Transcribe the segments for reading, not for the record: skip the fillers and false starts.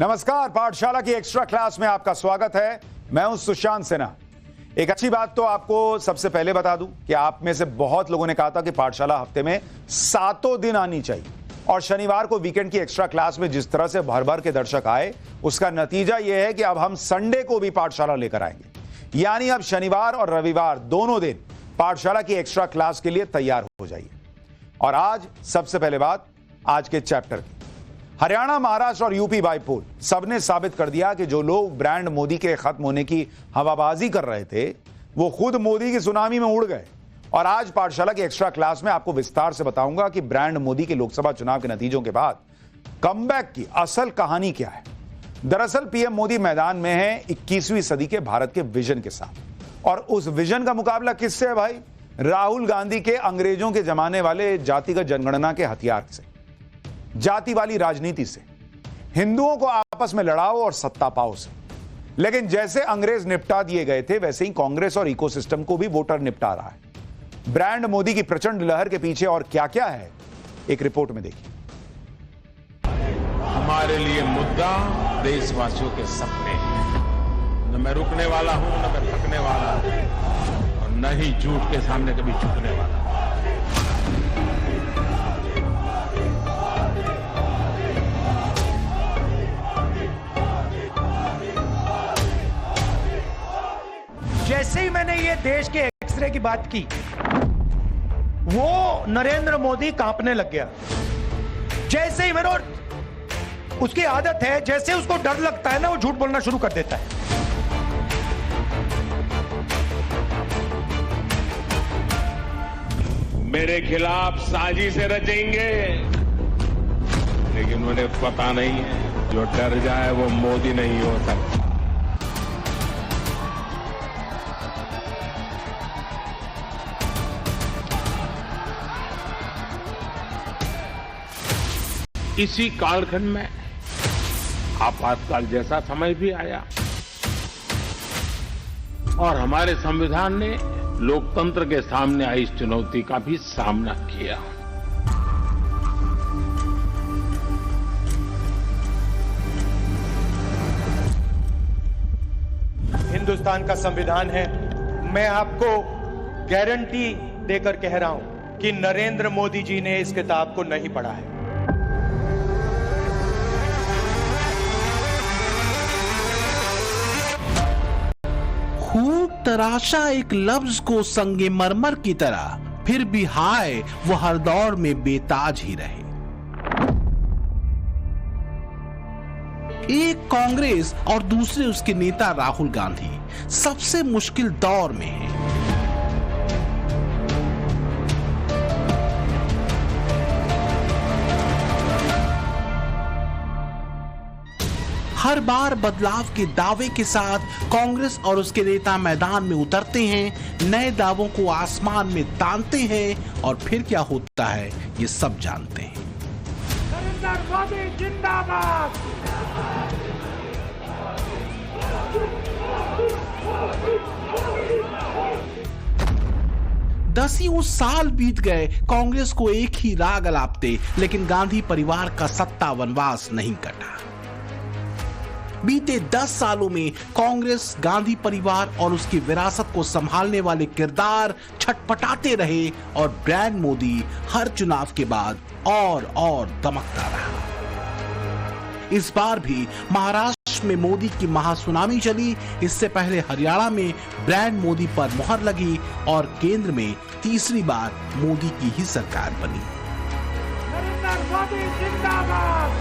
नमस्कार, पाठशाला की एक्स्ट्रा क्लास में आपका स्वागत है। मैं हूं सुशांत सिन्हा। एक अच्छी बात तो आपको सबसे पहले बता दूं कि आप में से बहुत लोगों ने कहा था कि पाठशाला हफ्ते में 7 दिन आनी चाहिए, और शनिवार को वीकेंड की एक्स्ट्रा क्लास में जिस तरह से भर भर के दर्शक आए, उसका नतीजा यह है कि अब हम संडे को भी पाठशाला लेकर आएंगे। यानी अब शनिवार और रविवार दोनों दिन पाठशाला की एक्स्ट्रा क्लास के लिए तैयार हो जाइए। और आज सबसे पहले बात आज के चैप्टर की। हरियाणा, महाराष्ट्र और यूपी बाई पोल सबने साबित कर दिया कि जो लोग ब्रांड मोदी के खत्म होने की हवाबाजी कर रहे थे, वो खुद मोदी की सुनामी में उड़ गए। और आज पाठशाला की एक्स्ट्रा क्लास में आपको विस्तार से बताऊंगा कि ब्रांड मोदी के लोकसभा चुनाव के नतीजों के बाद कमबैक की असल कहानी क्या है। दरअसल पीएम मोदी मैदान में है 21वीं सदी के भारत के विजन के साथ, और उस विजन का मुकाबला किससे है भाई? राहुल गांधी के अंग्रेजों के जमाने वाले जातिगत जनगणना के हथियार से, जाति वाली राजनीति से, हिंदुओं को आपस में लड़ाओ और सत्ता पाओ से। लेकिन जैसे अंग्रेज निपटा दिए गए थे, वैसे ही कांग्रेस और इकोसिस्टम को भी वोटर निपटा रहा है। ब्रांड मोदी की प्रचंड लहर के पीछे और क्या क्या है, एक रिपोर्ट में देखिए। हमारे लिए मुद्दा देशवासियों के सपने हैं। न मैं रुकने वाला हूं, न मैं थकने वाला हूं, और न ही झूठ के सामने कभी झुकने वाला हूं। जैसे ही मैंने ये देश के एक्सरे की बात की, वो नरेंद्र मोदी कांपने लग गया। जैसे ही मेरे, उसकी आदत है, जैसे उसको डर लगता है ना, वो झूठ बोलना शुरू कर देता है। मेरे खिलाफ साजिशें रचेंगे, लेकिन उन्हें पता नहीं है जो डर जाए वो मोदी नहीं हो सकता। इसी कालखंड में आपातकाल जैसा समय भी आया, और हमारे संविधान ने लोकतंत्र के सामने आई इस चुनौती का भी सामना किया। हिंदुस्तान का संविधान है। मैं आपको गारंटी देकर कह रहा हूं कि नरेंद्र मोदी जी ने इस किताब को नहीं पढ़ा है। खूब तराशा एक लफ्ज को संगे मरमर की तरह, फिर भी हाय वो हर दौर में बेताज ही रहे। एक कांग्रेस और दूसरे उसके नेता राहुल गांधी सबसे मुश्किल दौर में हैं। हर बार बदलाव के दावे के साथ कांग्रेस और उसके नेता मैदान में उतरते हैं, नए दावों को आसमान में तानते हैं, और फिर क्या होता है ये सब जानते हैं। नरेंद्र मोदी जिंदाबाद। 10 साल बीत गए कांग्रेस को एक ही राग अलापते, लेकिन गांधी परिवार का सत्ता वनवास नहीं कटा। बीते 10 सालों में कांग्रेस, गांधी परिवार और उसकी विरासत को संभालने वाले किरदार छटपटाते रहे, और ब्रांड मोदी हर चुनाव के बाद और दमकता रहा। इस बार भी महाराष्ट्र में मोदी की महासुनामी चली। इससे पहले हरियाणा में ब्रांड मोदी पर मुहर लगी, और केंद्र में तीसरी बार मोदी की ही सरकार बनी। नरेंद्र मोदी जिंदाबाद।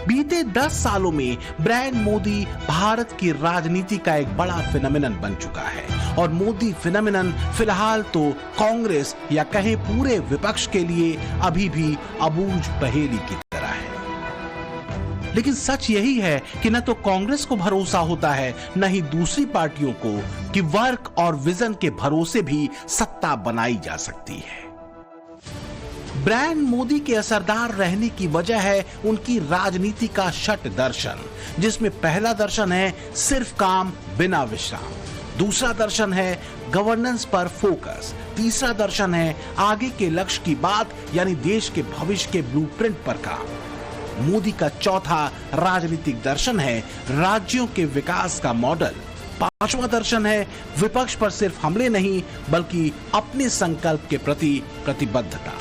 बीते 10 सालों में ब्रांड मोदी भारत की राजनीति का एक बड़ा फिनोमिनन बन चुका है, और मोदी फिनोमिनन फिलहाल तो कांग्रेस या कहें पूरे विपक्ष के लिए अभी भी अबूझ पहेली की तरह है। लेकिन सच यही है कि न तो कांग्रेस को भरोसा होता है, न ही दूसरी पार्टियों को कि वर्क और विजन के भरोसे भी सत्ता बनाई जा सकती है। ब्रांड मोदी के असरदार रहने की वजह है उनकी राजनीति का शट दर्शन, जिसमें पहला दर्शन है सिर्फ काम बिना विश्राम। दूसरा दर्शन है गवर्नेंस पर फोकस। तीसरा दर्शन है आगे के लक्ष्य की बात यानी देश के भविष्य के ब्लूप्रिंट पर काम। मोदी का चौथा राजनीतिक दर्शन है राज्यों के विकास का मॉडल। पांचवा दर्शन है विपक्ष पर सिर्फ हमले नहीं बल्कि अपने संकल्प के प्रति प्रतिबद्धता।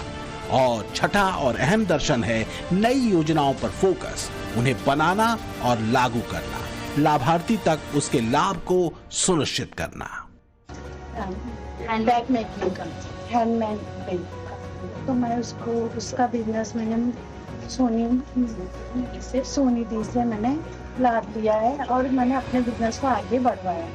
और छठा और अहम दर्शन है नई योजनाओं पर फोकस, उन्हें बनाना और लागू करना, लाभार्थी तक उसके लाभ को सुनिश्चित करना। हैंडबैग मेकिंग का हैंडमेड, तो मैं उसका बिजनेस मैंने सोनी दी से मैंने लाभ लिया है और मैंने अपने बिजनेस को आगे बढ़वाया।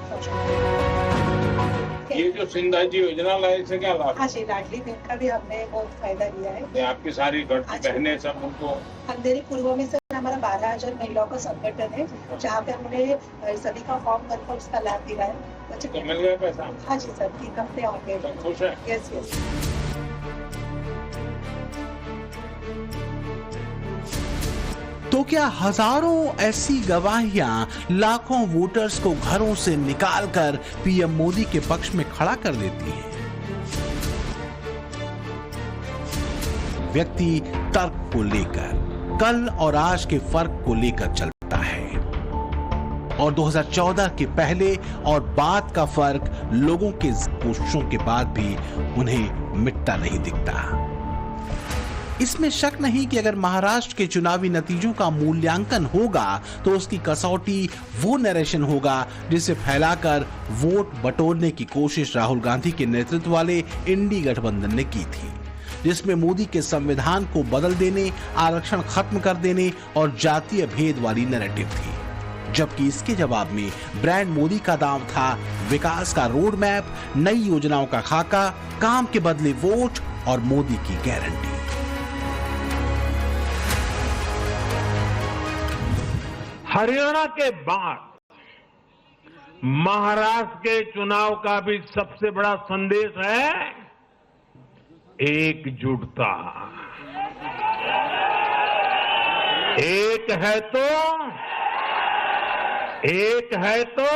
ये जो सिंधा जी योजना लाई इससे क्या लाभ? हाँ जी, लाडली बहन का भी हमने बहुत फायदा लिया है। आपकी सारी घर की बहनें सब उनको अंधेरी पूर्व में सर हमारा 12,000 महिलाओं का संगठन है जहाँ पे हमने सभी का फॉर्म करके उसका लाभ दिया है। तो मिल गया पैसा? हाँ जी सर, 3 हफ्ते हो गए। खुश है? Yes yes. तो क्या हजारों ऐसी गवाहियां लाखों वोटर्स को घरों से निकालकर पीएम मोदी के पक्ष में खड़ा कर देती हैं? व्यक्ति तर्क को लेकर, कल और आज के फर्क को लेकर चलता है और 2014 के पहले और बाद का फर्क लोगों के कोशिशों के बाद भी उन्हें मिटता नहीं दिखता। इसमें शक नहीं कि अगर महाराष्ट्र के चुनावी नतीजों का मूल्यांकन होगा तो उसकी कसौटी वो नरेशन होगा जिसे फैलाकर वोट बटोरने की कोशिश राहुल गांधी के नेतृत्व वाले इंडी गठबंधन ने की थी, जिसमें मोदी के संविधान को बदल देने, आरक्षण खत्म कर देने और जातीय भेद वाली नैरेटिव थी। जबकि इसके जवाब में ब्रांड मोदी का दांव था विकास का रोड मैप, नई योजनाओं का खाका, काम के बदले वोट और मोदी की गारंटी। हरियाणा के बाद महाराष्ट्र के चुनाव का भी सबसे बड़ा संदेश है एकजुटता। एक है तो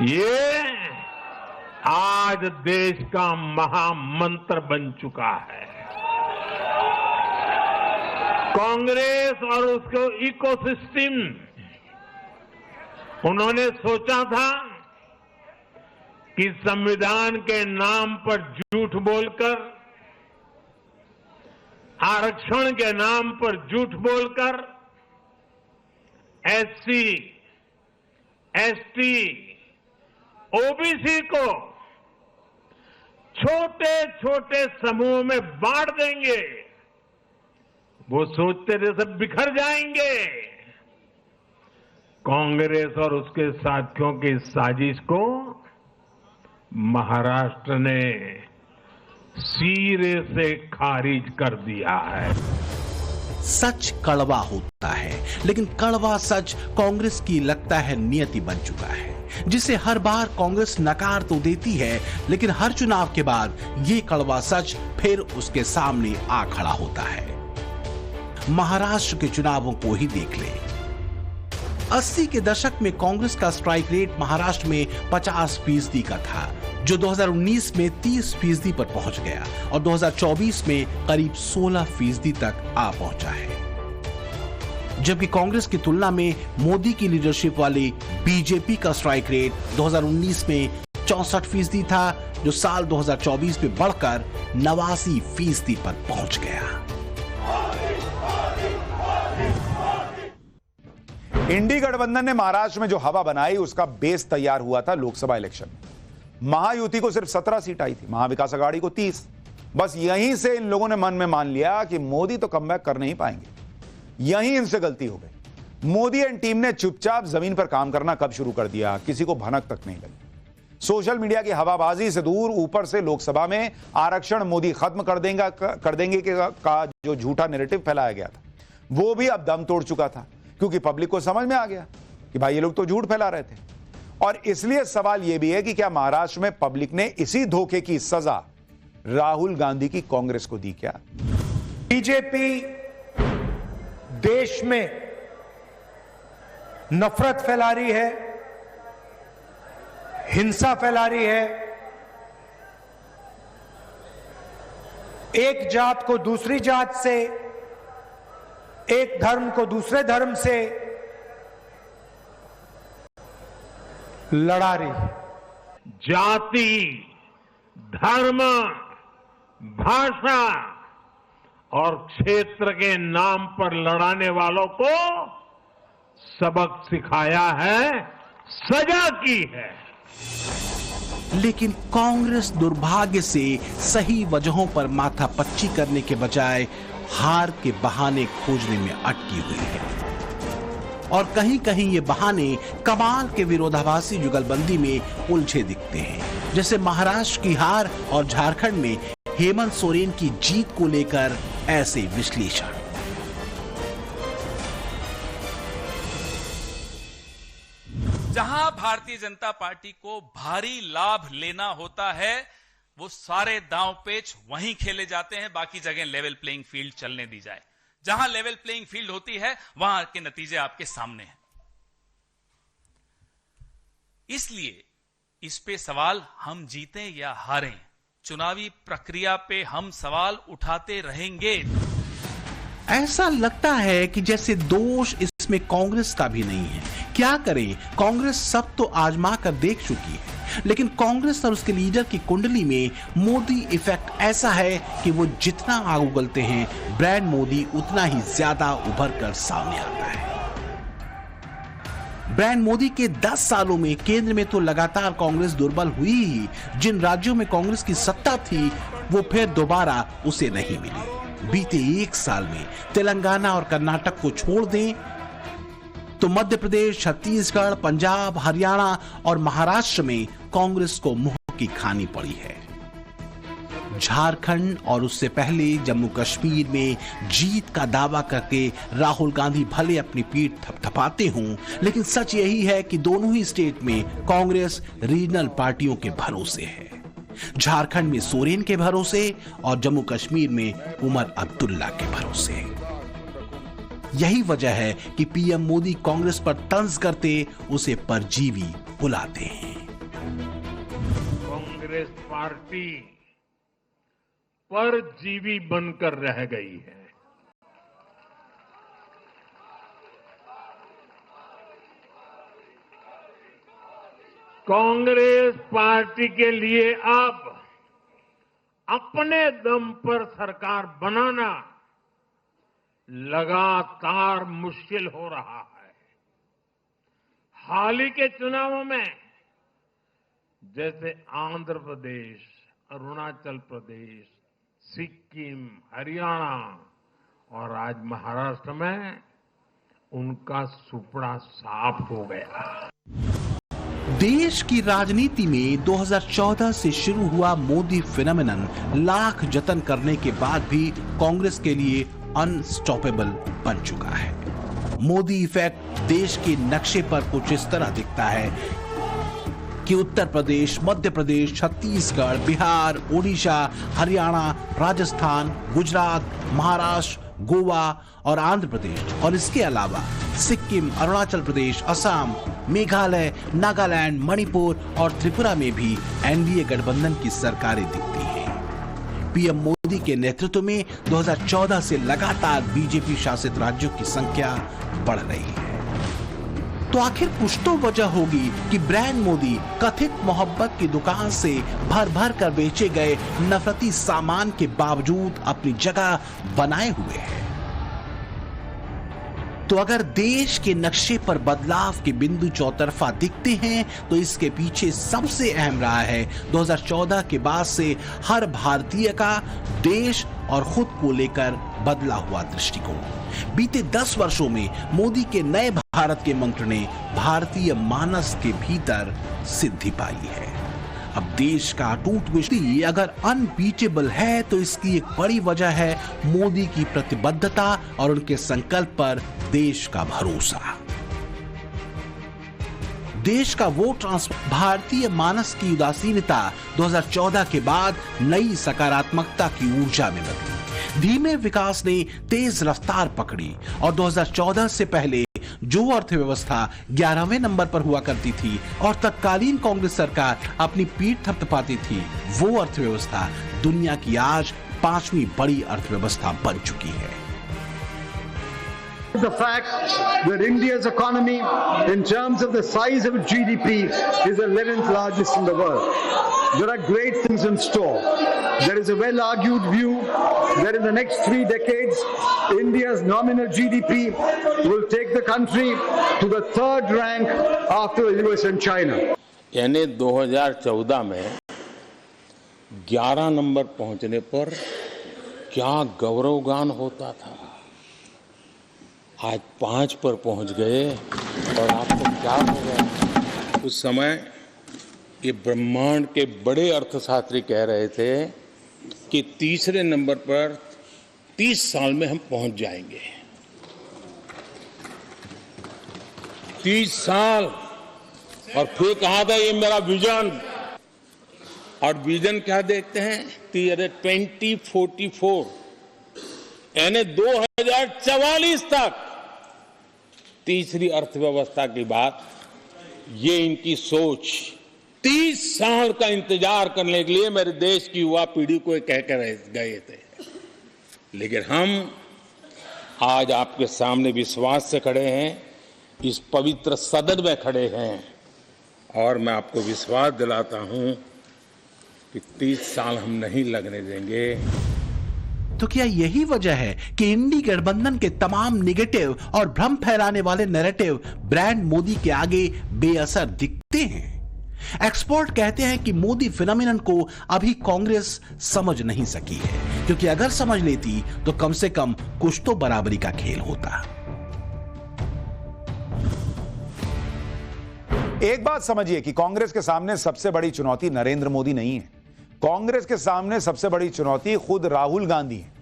ये आज देश का महामंत्र बन चुका है। कांग्रेस और उसके इकोसिस्टम, उन्होंने सोचा था कि संविधान के नाम पर झूठ बोलकर, आरक्षण के नाम पर झूठ बोलकर एससी, एसटी, ओबीसी को छोटे छोटे समूह में बांट देंगे। वो सोचते थे सब बिखर जाएंगे। कांग्रेस और उसके साथियों की साजिश को महाराष्ट्र ने सिरे से खारिज कर दिया है। सच कड़वा होता है, लेकिन कड़वा सच कांग्रेस की लगता है नियति बन चुका है, जिसे हर बार कांग्रेस नकार तो देती है, लेकिन हर चुनाव के बाद ये कड़वा सच फिर उसके सामने आ खड़ा होता है। महाराष्ट्र के चुनावों को ही देख लें। 80 के दशक में कांग्रेस का स्ट्राइक रेट महाराष्ट्र में 50% का था, जो 2019 में 30% पर पहुंच गया और 2024 में करीब 16% तक आ पहुंचा है। जबकि कांग्रेस की तुलना में मोदी की लीडरशिप वाली बीजेपी का स्ट्राइक रेट 2019 में 64% था, जो साल 2024 में बढ़कर 89% पर पहुंच गया। इंडी गठबंधन ने महाराष्ट्र में जो हवा बनाई उसका बेस तैयार हुआ था लोकसभा इलेक्शन में। महायुति को सिर्फ 17 सीट आई थी, महाविकास अघाड़ी को 30। बस यहीं से इन लोगों ने मन में मान लिया कि मोदी तो कमबैक कर नहीं पाएंगे। यहीं इनसे गलती हो गई। मोदी एंड टीम ने चुपचाप जमीन पर काम करना कब शुरू कर दिया, किसी को भनक तक नहीं लगी। सोशल मीडिया की हवाबाजी से दूर ऊपर से लोकसभा में आरक्षण मोदी खत्म कर देंगे का जो झूठा नैरेटिव फैलाया गया था, वो भी अब दम तोड़ चुका था, क्योंकि पब्लिक को समझ में आ गया कि भाई ये लोग तो झूठ फैला रहे थे। और इसलिए सवाल यह भी है कि क्या महाराष्ट्र में पब्लिक ने इसी धोखे की सजा राहुल गांधी की कांग्रेस को दी क्या? बीजेपी देश में नफरत फैला रही है, हिंसा फैला रही है, एक जात को दूसरी जात से, एक धर्म को दूसरे धर्म से लड़ा रही है। जाति, धर्म, भाषा और क्षेत्र के नाम पर लड़ाने वालों को सबक सिखाया है, सजा की है। लेकिन कांग्रेस दुर्भाग्य से सही वजहों पर माथापच्ची करने के बजाय हार के बहाने खोजने में अटकी हुई है। और कहीं कहीं ये बहाने कमाल के विरोधाभासी जुगलबंदी में उलझे दिखते हैं, जैसे महाराष्ट्र की हार और झारखंड में हेमंत सोरेन की जीत को लेकर ऐसे विश्लेषण। जहां भारतीय जनता पार्टी को भारी लाभ लेना होता है, वो सारे दांव पेच वहीं खेले जाते हैं, बाकी जगह लेवल प्लेइंग फील्ड चलने दी जाए। जहां लेवल प्लेइंग फील्ड होती है, वहां के नतीजे आपके सामने हैं। इसलिए इस पे सवाल हम जीतें या हारें, चुनावी प्रक्रिया पे हम सवाल उठाते रहेंगे। ऐसा लगता है कि जैसे दोष इसमें कांग्रेस का भी नहीं है। क्या करें, कांग्रेस सब तो आजमा कर देख चुकी है, लेकिन कांग्रेस और उसके लीडर की कुंडली में मोदी इफेक्ट ऐसा है कि वो जितना आग उगलते हैं, ब्रांड मोदी उतना ही ज्यादा उभर कर सामने आता है। ब्रांड मोदी के 10 सालों में केंद्र में तो लगातार कांग्रेस दुर्बल हुई ही, जिन राज्यों में कांग्रेस की सत्ता थी वो फिर दोबारा उसे नहीं मिली। बीते 1 साल में तेलंगाना और कर्नाटक को छोड़ दें तो मध्य प्रदेश, छत्तीसगढ़, पंजाब, हरियाणा और महाराष्ट्र में कांग्रेस को मुंह की खानी पड़ी है। झारखंड और उससे पहले जम्मू कश्मीर में जीत का दावा करके राहुल गांधी भले अपनी पीठ थपथपाते हों, लेकिन सच यही है कि दोनों ही स्टेट में कांग्रेस रीजनल पार्टियों के भरोसे है। झारखंड में सोरेन के भरोसे और जम्मू कश्मीर में उमर अब्दुल्ला के भरोसे। यही वजह है कि पीएम मोदी कांग्रेस पर तंज करते उसे परजीवी बुलाते हैं। कांग्रेस पार्टी परजीवी बनकर रह गई है। कांग्रेस पार्टी के लिए अब अपने दम पर सरकार बनाना लगातार मुश्किल हो रहा है। हाल ही के चुनावों में जैसे आंध्र प्रदेश, अरुणाचल प्रदेश, सिक्किम, हरियाणा और आज महाराष्ट्र में उनका सुपड़ा साफ हो गया। देश की राजनीति में 2014 से शुरू हुआ मोदी फिनोमेनन लाख जतन करने के बाद भी कांग्रेस के लिए अनस्टॉपेबल बन चुका है। मोदी इफेक्ट देश के नक्शे पर कुछ इस तरह दिखता है कि उत्तर प्रदेश, मध्य प्रदेश, छत्तीसगढ़, बिहार, ओडिशा, हरियाणा, राजस्थान, गुजरात, महाराष्ट्र, गोवा और आंध्र प्रदेश और इसके अलावा सिक्किम, अरुणाचल प्रदेश, असम, मेघालय, नागालैंड, मणिपुर और त्रिपुरा में भी एनडीए गठबंधन की सरकारें दिखती हैं। पीएम मोदी के नेतृत्व में 2014 से लगातार बीजेपी शासित राज्यों की संख्या बढ़ रही है। तो आखिर कुछ तो वजह होगी कि ब्रांड मोदी कथित मोहब्बत की दुकान से भर भर कर बेचे गए नफरती सामान के बावजूद अपनी जगह बनाए हुए हैं। तो अगर देश के नक्शे पर बदलाव के बिंदु चौतरफा दिखते हैं तो इसके पीछे सबसे अहम रहा है 2014 के बाद से हर भारतीय का देश और खुद को लेकर बदला हुआ दृष्टिकोण। बीते 10 वर्षों में मोदी के नए भारत के मंत्र ने भारतीय मानस के भीतर सिद्धि पाई है। अब देश का अटूट विश्वास अगर अनबीटेबल है तो इसकी एक बड़ी वजह है मोदी की प्रतिबद्धता और उनके संकल्प पर देश का भरोसा। देश का वो ट्रांसफर भारतीय मानस की उदासीनता 2014 के बाद नई सकारात्मकता की ऊर्जा में बदली। धीमे विकास ने तेज रफ्तार पकड़ी और 2014 से पहले जो अर्थव्यवस्था 11वें नंबर पर हुआ करती थी और तत्कालीन कांग्रेस सरकार अपनी पीठ थपथपाती थी, वो अर्थव्यवस्था दुनिया की आज 5वीं बड़ी अर्थव्यवस्था बन चुकी है। The fact that India's economy, in terms of the size of its GDP, is the 11th largest in the world. There are great things in store. There is a well-argued view that in the next 3 decades, India's nominal GDP will take the country to the 3rd rank after the US and China. यानी 2014 में 11 number पहुंचने पर क्या गौरवगान होता था। आज 5 पर पहुंच गए और आपको क्या हो गया। उस समय ये ब्रह्मांड के बड़े अर्थशास्त्री कह रहे थे कि तीसरे नंबर पर 30 साल में हम पहुंच जाएंगे। 30 साल। और फिर कहा था ये मेरा विजन। और विजन क्या देखते हैं 2044 यानी 2044 तक तीसरी अर्थव्यवस्था की बात। ये इनकी सोच 30 साल का इंतजार करने के लिए मेरे देश की युवा पीढ़ी को कह कर गए थे। लेकिन हम आज आपके सामने विश्वास से खड़े हैं, इस पवित्र सदन में खड़े हैं और मैं आपको विश्वास दिलाता हूं कि 30 साल हम नहीं लगने देंगे। तो क्या यही वजह है कि इंडी गठबंधन के तमाम नेगेटिव और भ्रम फैलाने वाले नैरेटिव ब्रांड मोदी के आगे बेअसर दिखते हैं? एक्सपर्ट कहते हैं कि मोदी फिनोमिनन को अभी कांग्रेस समझ नहीं सकी है, क्योंकि अगर समझ लेती तो कम से कम कुछ तो बराबरी का खेल होता। एक बात समझिए कि कांग्रेस के सामने सबसे बड़ी चुनौती नरेंद्र मोदी नहीं है। कांग्रेस के सामने सबसे बड़ी चुनौती खुद राहुल गांधी है।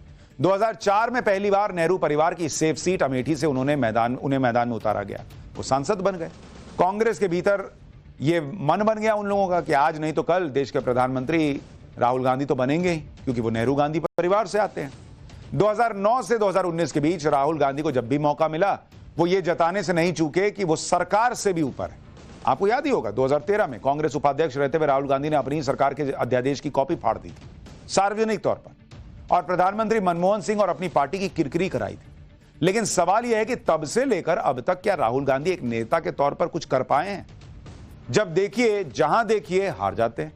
2004 में पहली बार नेहरू परिवार की सेफ सीट अमेठी से उन्हें मैदान में उतारा गया, वो सांसद बन गए। कांग्रेस के भीतर ये मन बन गया उन लोगों का कि आज नहीं तो कल देश के प्रधानमंत्री राहुल गांधी तो बनेंगे ही, क्योंकि वो नेहरू गांधी परिवार से आते हैं। 2009 से 2019 के बीच राहुल गांधी को जब भी मौका मिला वो ये जताने से नहीं चूके कि वो सरकार से भी ऊपर है। आपको याद ही होगा 2013 में कांग्रेस उपाध्यक्ष रहते हुए राहुल गांधी ने अपनी सरकार के अध्यादेश की कॉपी फाड़ दी थी सार्वजनिक तौर पर, और प्रधानमंत्री मनमोहन सिंह और अपनी पार्टी की किरकिरी कराई थी। लेकिन सवाल यह है कि तब से लेकर अब तक क्या राहुल गांधी एक नेता के तौर पर कुछ कर पाए हैं? जब देखिए जहां देखिए हार जाते हैं।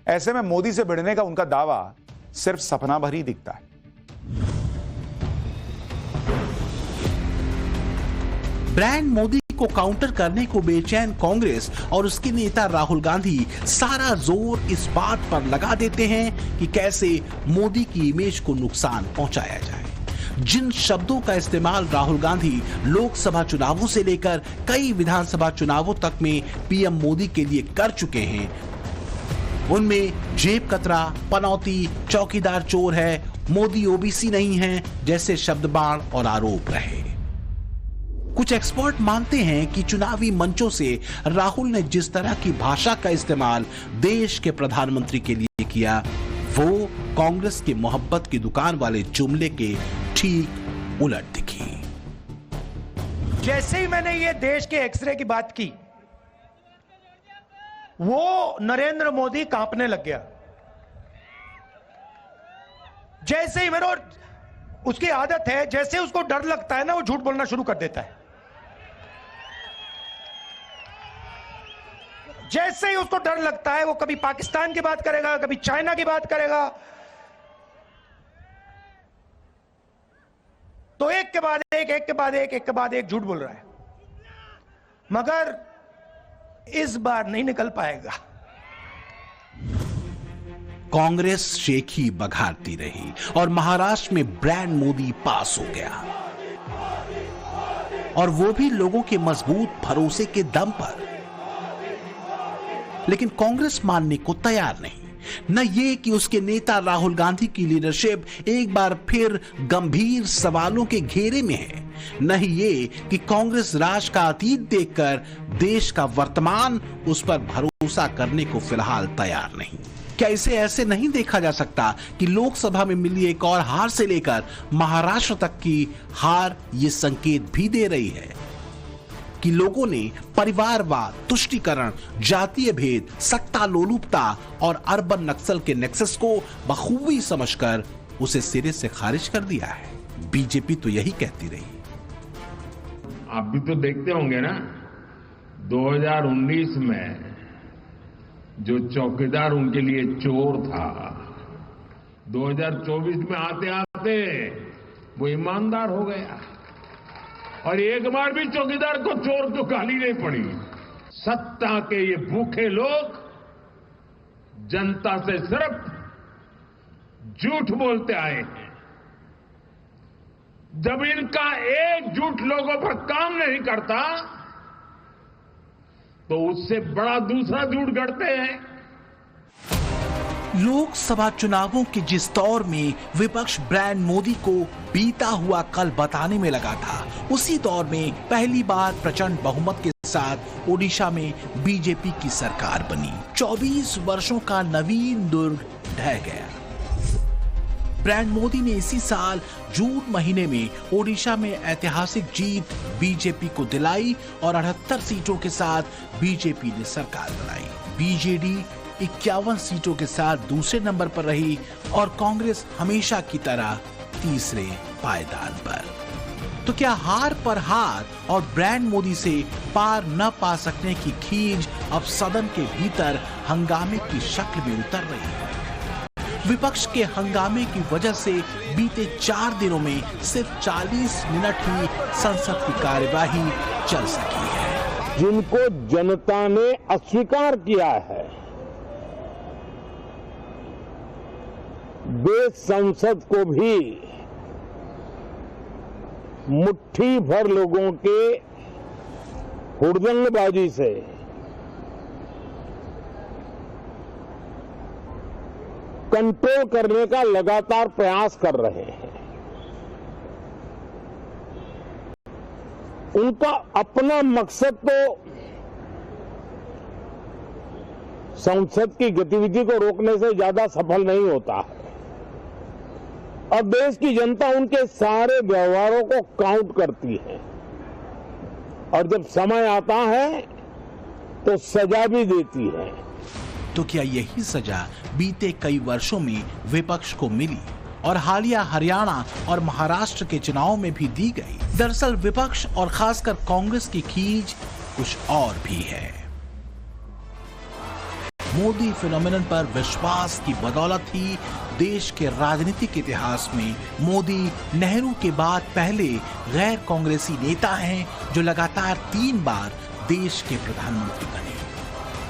ऐसे में मोदी से भिड़ने का उनका दावा सिर्फ सपना भर ही दिखता है। ब्रांड मोदी को काउंटर करने को बेचैन कांग्रेस और उसके नेता राहुल गांधी सारा जोर इस बात पर लगा देते हैं कि कैसे मोदी की इमेज को नुकसान पहुंचाया जाए। जिन शब्दों का इस्तेमाल राहुल गांधी लोकसभा चुनावों से लेकर कई विधानसभा चुनावों तक में पीएम मोदी के लिए कर चुके हैं, उनमें जेब कतरा, पनौती, चौकीदार चोर है, मोदी ओबीसी नहीं है जैसे शब्द बाण और आरोप रहे। कुछ एक्सपर्ट मानते हैं कि चुनावी मंचों से राहुल ने जिस तरह की भाषा का इस्तेमाल देश के प्रधानमंत्री के लिए किया, वो कांग्रेस के मोहब्बत की दुकान वाले जुमले के ठीक उलट दिखी। जैसे ही मैंने ये देश के एक्सरे की बात की, वो नरेंद्र मोदी कांपने लग गया। जैसे ही मेरे, उसकी आदत है, जैसे उसको डर लगता है ना, वो झूठ बोलना शुरू कर देता है। जैसे ही उसको डर लगता है वो कभी पाकिस्तान की बात करेगा, कभी चाइना की बात करेगा। तो एक के बाद एक झूठ बोल रहा है, मगर इस बार नहीं निकल पाएगा। कांग्रेस शेखी बघारती रही और महाराष्ट्र में ब्रांड मोदी पास हो गया, और वो भी लोगों के मजबूत भरोसे के दम पर। लेकिन कांग्रेस मानने को तैयार नहीं, न ये कि उसके नेता राहुल गांधी की लीडरशिप एक बार फिर गंभीर सवालों के घेरे में है, न ही ये कि कांग्रेस राज का अतीत देखकर देश का वर्तमान उस पर भरोसा करने को फिलहाल तैयार नहीं। क्या इसे ऐसे नहीं देखा जा सकता कि लोकसभा में मिली एक और हार से लेकर महाराष्ट्र तक की हार ये संकेत भी दे रही है? कि लोगों ने परिवारवाद, तुष्टीकरण, जातीय भेद, सत्ता लोलुपता और अर्बन नक्सल के नेक्सस को बखूबी समझकर उसे सिरे से खारिज कर दिया है। बीजेपी तो यही कहती रही। आप भी तो देखते होंगे ना, 2019 में जो चौकीदार उनके लिए चोर था, 2024 में आते आते वो ईमानदार हो गया और एक बार भी चौकीदार को चोर तो गाली नहीं पड़ी। सत्ता के ये भूखे लोग जनता से सिर्फ झूठ बोलते आए हैं। जब इनका एक झूठ लोगों पर काम नहीं करता तो उससे बड़ा दूसरा झूठ गढ़ते हैं। लोकसभा चुनावों के जिस दौर में विपक्ष ब्रांड मोदी को बीता हुआ कल बताने में लगा था, उसी दौर में पहली बार प्रचंड बहुमत के साथ ओडिशा में बीजेपी की सरकार बनी। 24 वर्षों का नवीन दुर्ग ढह गया। ब्रांड मोदी ने इसी साल जून महीने में ओडिशा में ऐतिहासिक जीत बीजेपी को दिलाई और 78 सीटों के साथ बीजेपी ने सरकार बनाई। बीजेडी 51 सीटों के साथ दूसरे नंबर पर रही और कांग्रेस हमेशा की तरह तीसरे पायदान पर। तो क्या हार पर हार और ब्रांड मोदी से पार न पा सकने की खींच अब सदन के भीतर हंगामे की शक्ल में उतर रही है? विपक्ष के हंगामे की वजह से बीते 4 दिनों में सिर्फ 40 मिनट ही संसद की कार्यवाही चल सकी है। जिनको जनता ने अस्वीकार किया है, वे संसद को भी मुट्ठी भर लोगों के हुड़दंगबाजी से कंट्रोल करने का लगातार प्रयास कर रहे हैं। उनका अपना मकसद तो संसद की गतिविधि को रोकने से ज्यादा सफल नहीं होता है और देश की जनता उनके सारे व्यवहारों को काउंट करती है और जब समय आता है तो सजा भी देती है। तो क्या यही सजा बीते कई वर्षों में विपक्ष को मिली और हालिया हरियाणा और महाराष्ट्र के चुनाव में भी दी गई? दरअसल विपक्ष और खासकर कांग्रेस की खींच कुछ और भी है। मोदी फिनोमिनन पर विश्वास की बदौलत ही देश के राजनीतिक इतिहास में मोदी नेहरू के बाद पहले गैर कांग्रेसी नेता हैं जो लगातार 3 बार देश के प्रधानमंत्री बने।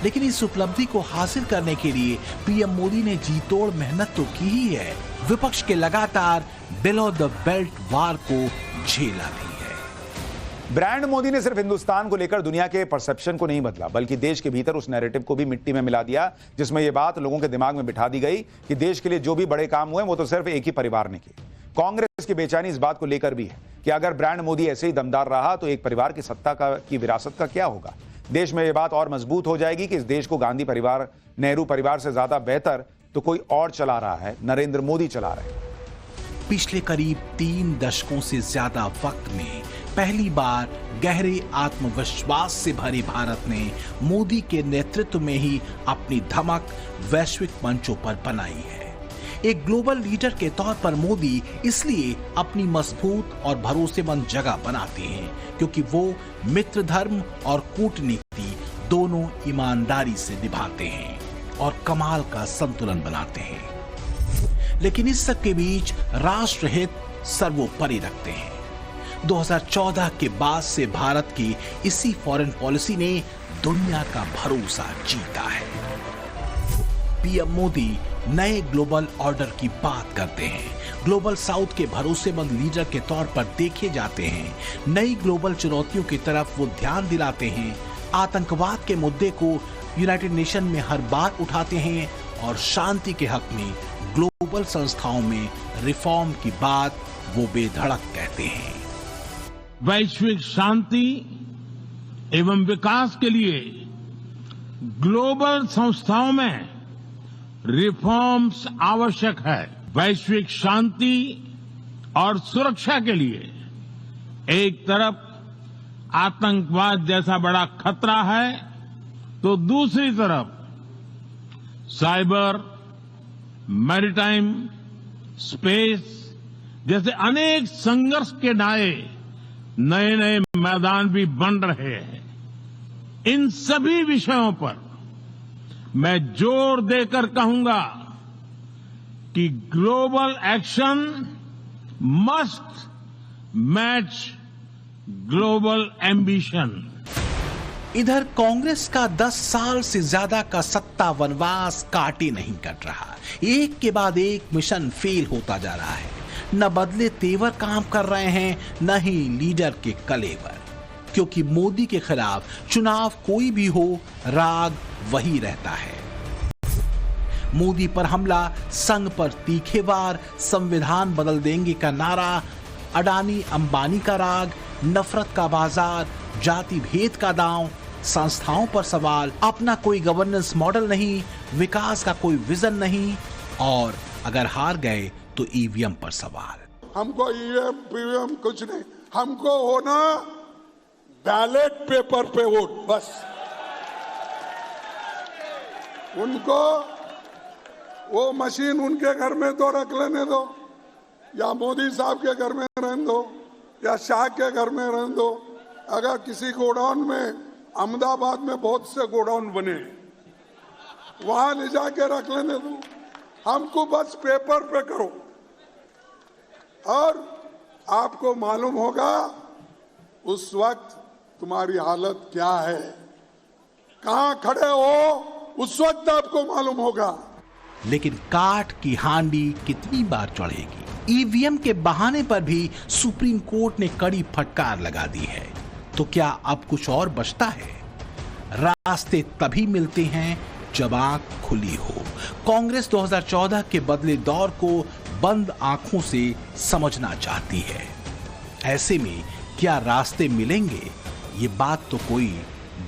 लेकिन इस उपलब्धि को हासिल करने के लिए पीएम मोदी ने जी तोड़ मेहनत तो की ही है, विपक्ष के लगातार बिलो द बेल्ट वार को झेला भी है। ब्रांड मोदी ने सिर्फ हिंदुस्तान को लेकर दुनिया के परसेप्शन को नहीं बदला, बल्कि देश के भीतर उस नैरेटिव को भी मिट्टी में मिला दिया, जिसमें यह बात लोगों के दिमाग में बिठा दी गई कि देश के लिए जो भी बड़े काम हुए वो तो सिर्फ एक ही परिवार ने किए। कांग्रेस की बेचैनी इस बात को लेकर भी है कि अगर ब्रांड मोदी ऐसे ही दमदार रहा तो एक परिवार की सत्ता की विरासत का क्या होगा। देश में यह बात और मजबूत हो जाएगी कि इस देश को गांधी परिवार, नेहरू परिवार से ज्यादा बेहतर तो कोई और चला रहा है, नरेंद्र मोदी चला रहे हैं। पिछले करीब 3 दशकों से ज्यादा वक्त में पहली बार गहरे आत्मविश्वास से भरे भारत ने मोदी के नेतृत्व में ही अपनी धमक वैश्विक मंचों पर बनाई है। एक ग्लोबल लीडर के तौर पर मोदी इसलिए अपनी मजबूत और भरोसेमंद जगह बनाते हैं क्योंकि वो मित्र धर्म और कूटनीति दोनों ईमानदारी से निभाते हैं और कमाल का संतुलन बनाते हैं। लेकिन इस सब के बीच राष्ट्र हित सर्वोपरि रखते हैं। 2014 के बाद से भारत की इसी फॉरेन पॉलिसी ने दुनिया का भरोसा जीता है। पीएम मोदी नए ग्लोबल ऑर्डर की बात करते हैं, ग्लोबल साउथ के भरोसेमंद लीडर के तौर पर देखे जाते हैं, नई ग्लोबल चुनौतियों की तरफ वो ध्यान दिलाते हैं, आतंकवाद के मुद्दे को यूनाइटेड नेशन में हर बार उठाते हैं और शांति के हक में ग्लोबल संस्थाओं में रिफॉर्म की बात वो बेधड़क कहते हैं। वैश्विक शांति एवं विकास के लिए ग्लोबल संस्थाओं में रिफॉर्म्स आवश्यक है। वैश्विक शांति और सुरक्षा के लिए एक तरफ आतंकवाद जैसा बड़ा खतरा है, तो दूसरी तरफ साइबर, मैरीटाइम, स्पेस जैसे अनेक संघर्ष के नए नए मैदान भी बन रहे हैं। इन सभी विषयों पर मैं जोर देकर कहूंगा कि global action must match global ambition. इधर कांग्रेस का 10 साल से ज्यादा का सत्ता वनवास काटे नहीं कट रहा। एक के बाद एक मिशन फेल होता जा रहा है। न बदले तेवर काम कर रहे हैं, न ही लीडर के कलेवर, क्योंकि मोदी के खिलाफ चुनाव कोई भी हो, राग वही रहता है। मोदी पर हमला, संघ पर तीखे वार, संविधान बदल देंगे का नारा, अडानी अंबानी का राग, नफरत का बाजार, जाति भेद का दांव, संस्थाओं पर सवाल, अपना कोई गवर्नेंस मॉडल नहीं, विकास का कोई विजन नहीं, और अगर हार गए तो ईवीएम पर सवाल। हमको ईवीएम पीवीएम कुछ नहीं, हमको होना बैलेट पेपर पे वोट बस। उनको वो मशीन उनके घर में तो रख लेने दो, या मोदी साहब के घर में रहने दो, या शाह के घर में रहने दो। अगर किसी गोडाउन में, अहमदाबाद में बहुत से गोडाउन बने, वहां ले जाके रख लेने दो। हमको बस पेपर पे करो, और आपको मालूम होगा उस वक्त तुम्हारी हालत क्या है, कहां खड़े हो, उस वक्त आपको मालूम होगा। लेकिन काठ की हांडी कितनी बार चढ़ेगी? ईवीएम के बहाने पर भी सुप्रीम कोर्ट ने कड़ी फटकार लगा दी है। तो क्या अब कुछ और बचता है? रास्ते तभी मिलते हैं जब आंख खुली हो। कांग्रेस 2014 के बदले दौर को बंद आंखों से समझना चाहती है। ऐसे में क्या रास्ते मिलेंगे, ये बात तो कोई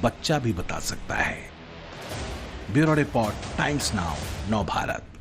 बच्चा भी बता सकता है। ब्यूरो रिपोर्ट, टाइम्स नाउ, नव भारत।